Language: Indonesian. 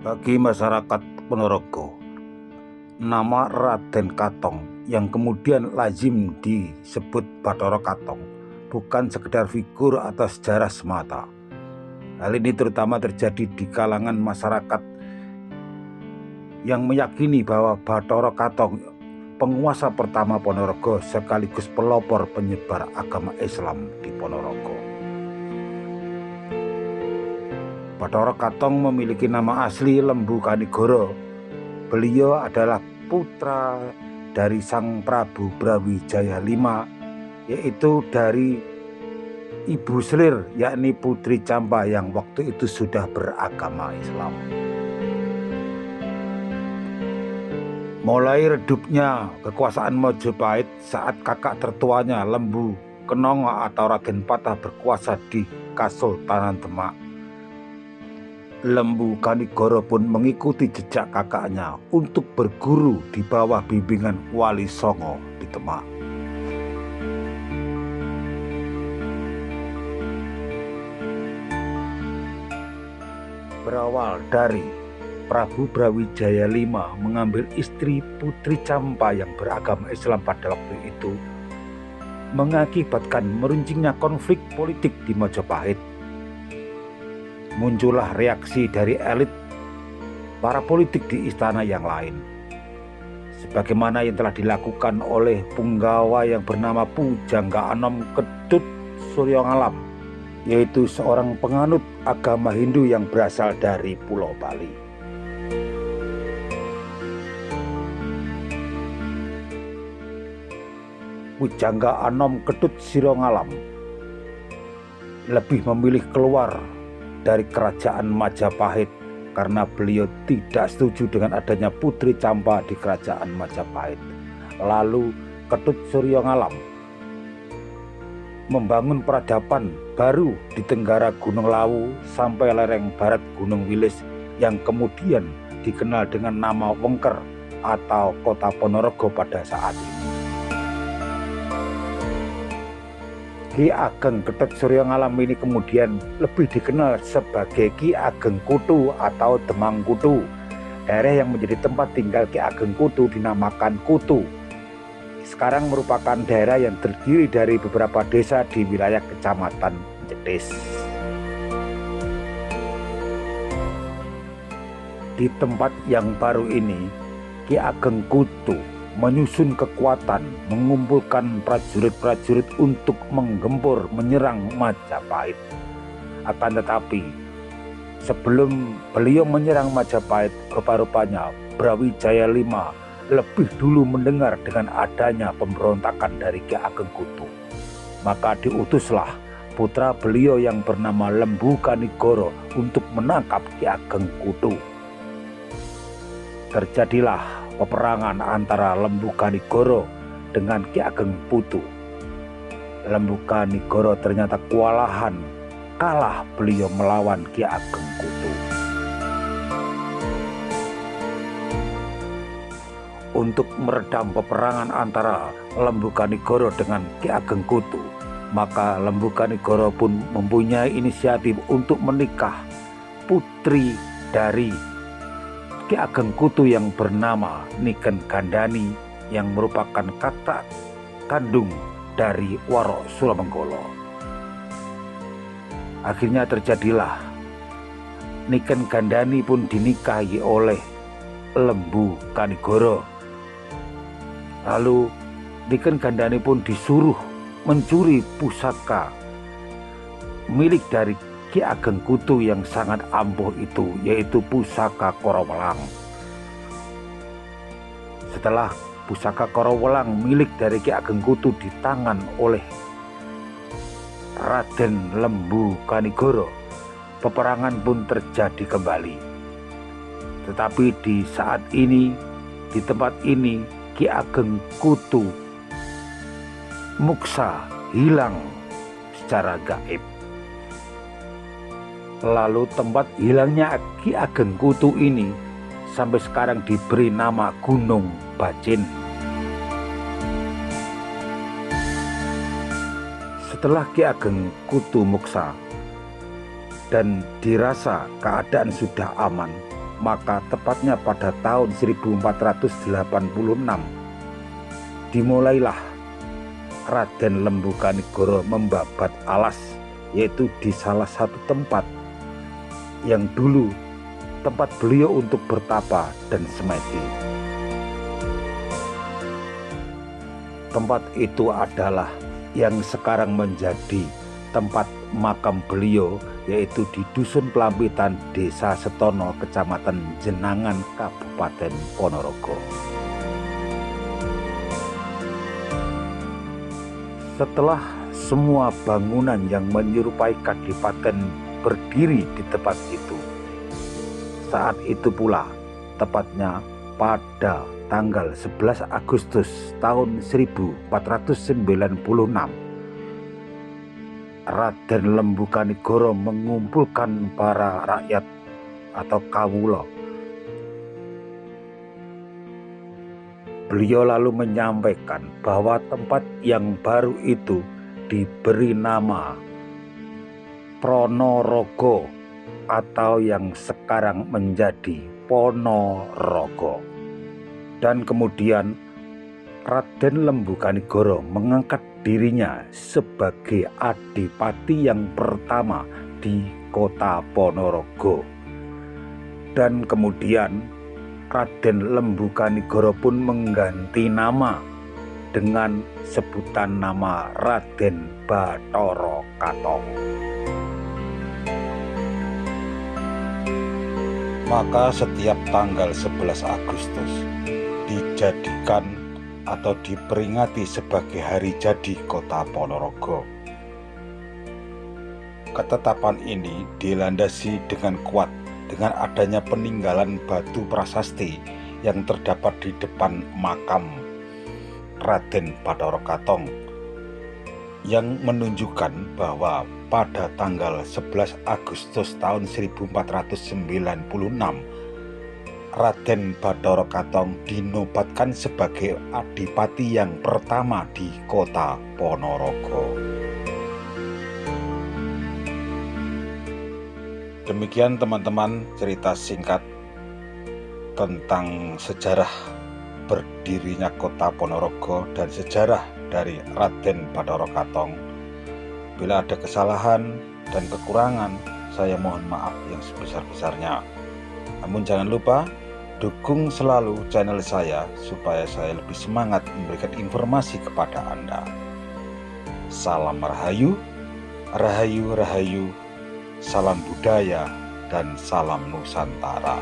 Bagi masyarakat Ponorogo, nama Raden Katong yang kemudian lazim disebut Bathara Katong bukan sekedar figur atau sejarah semata. Hal ini terutama terjadi di kalangan masyarakat yang meyakini bahwa Bathara Katong penguasa pertama Ponorogo sekaligus pelopor penyebar agama Islam di Ponorogo. Bathara Katong memiliki nama asli Lembu Kanigoro. Beliau adalah putra dari Sang Prabu Brawijaya V, yaitu dari Ibu Selir, yakni Putri Campa yang waktu itu sudah beragama Islam. Mulai redupnya kekuasaan Majapahit saat kakak tertuanya Lembu Kenongo atau Raden Patah berkuasa di Kasultanan Demak, Lembu Kanigoro pun mengikuti jejak kakaknya untuk berguru di bawah bimbingan Wali Songo di Demak. Berawal dari Prabu Brawijaya V mengambil istri Putri Campa yang beragama Islam pada waktu itu, mengakibatkan meruncingnya konflik politik di Majapahit. Muncullah reaksi dari elit para politik di istana yang lain, sebagaimana yang telah dilakukan oleh punggawa yang bernama Pujangga Anom Ketut Suryongalam, yaitu seorang penganut agama Hindu yang berasal dari Pulau Bali. Pujangga Anom Ketut Suryongalam lebih memilih keluar dari kerajaan Majapahit karena beliau tidak setuju dengan adanya Putri Campa di kerajaan Majapahit. Lalu Ketut Suryongalam membangun peradaban baru di tenggara Gunung Lawu sampai lereng barat Gunung Wilis yang kemudian dikenal dengan nama Wengker atau kota Ponorogo pada saat ini. Ki Ageng Ketut Suryongalam ini kemudian lebih dikenal sebagai Ki Ageng Kutu atau Demang Kutu. Daerah yang menjadi tempat tinggal Ki Ageng Kutu dinamakan Kutu. Sekarang merupakan daerah yang terdiri dari beberapa desa di wilayah Kecamatan Jetis. Di tempat yang baru ini, Ki Ageng Kutu menyusun kekuatan, mengumpulkan prajurit-prajurit untuk menggempur menyerang Majapahit. Akan tetapi sebelum beliau menyerang Majapahit, rupa-rupanya Brawijaya V lebih dulu mendengar dengan adanya pemberontakan dari Ki Ageng Kutu. Maka diutuslah putra beliau yang bernama Lembu Kanigoro untuk menangkap Ki Ageng Kutu. Terjadilah peperangan antara Lembu Kanigoro dengan Ki Ageng Kutu. Lembu Kanigoro ternyata kewalahan, kalah beliau melawan Ki Ageng Kutu. Untuk meredam peperangan antara Lembu Kanigoro dengan Ki Ageng Kutu, maka Lembu Kanigoro pun mempunyai inisiatif untuk menikah putri dari Ki Ageng Kutu yang bernama Niken Gandani yang merupakan kakak kandung dari Waro Suramenggolo. Akhirnya terjadilah Niken Gandani pun dinikahi oleh Lembu Kanigoro. Lalu Niken Gandani pun disuruh mencuri pusaka milik dari Ki Ageng Kutu yang sangat ampuh itu, yaitu pusaka Korowelang. Setelah pusaka Korowelang milik dari Ki Ageng Kutu di tangan oleh Raden Lembu Kanigoro, peperangan pun terjadi kembali. Tetapi di saat ini, di tempat ini, Ki Ageng Kutu muksa, hilang secara gaib. Lalu tempat hilangnya Ki Ageng Kutu ini sampai sekarang diberi nama Gunung Bacin. Setelah Ki Ageng Kutu muksa dan dirasa keadaan sudah aman, Maka tepatnya pada tahun 1486 dimulailah Raden Lembukanigoro membabat alas, yaitu di salah satu tempat yang dulu tempat beliau untuk bertapa dan semedi. Tempat itu adalah yang sekarang menjadi tempat makam beliau, yaitu di Dusun Pelampitan, Desa Setono, Kecamatan Jenangan, Kabupaten Ponorogo. Setelah semua bangunan yang menyerupai kadipaten berdiri di tempat itu, saat itu pula, tepatnya pada tanggal 11 Agustus tahun 1496, Raden Lembukanigoro mengumpulkan para rakyat atau kawula. Beliau lalu menyampaikan bahwa tempat yang baru itu diberi nama Ponorogo atau yang sekarang menjadi Ponorogo. Dan kemudian Raden Lembukanigoro mengangkat dirinya sebagai adipati yang pertama di kota Ponorogo. Dan kemudian Raden Lembukanigoro pun mengganti nama dengan sebutan nama Raden Bathara Katong. Maka setiap tanggal 11 Agustus dijadikan atau diperingati sebagai hari jadi kota Ponorogo. Ketetapan ini dilandasi dengan kuat dengan adanya peninggalan batu prasasti yang terdapat di depan makam Raden Bathara Katong, yang menunjukkan bahwa pada tanggal 11 Agustus tahun 1496 Raden Bathara Katong dinobatkan sebagai adipati yang pertama di kota Ponorogo. Demikian teman-teman cerita singkat tentang sejarah berdirinya kota Ponorogo dan sejarah dari Raden Bathara Katong. Bila ada kesalahan dan kekurangan, saya mohon maaf yang sebesar-besarnya. Namun jangan lupa dukung selalu channel saya supaya saya lebih semangat memberikan informasi kepada Anda. Salam Rahayu, Rahayu, Rahayu. Salam budaya dan salam Nusantara.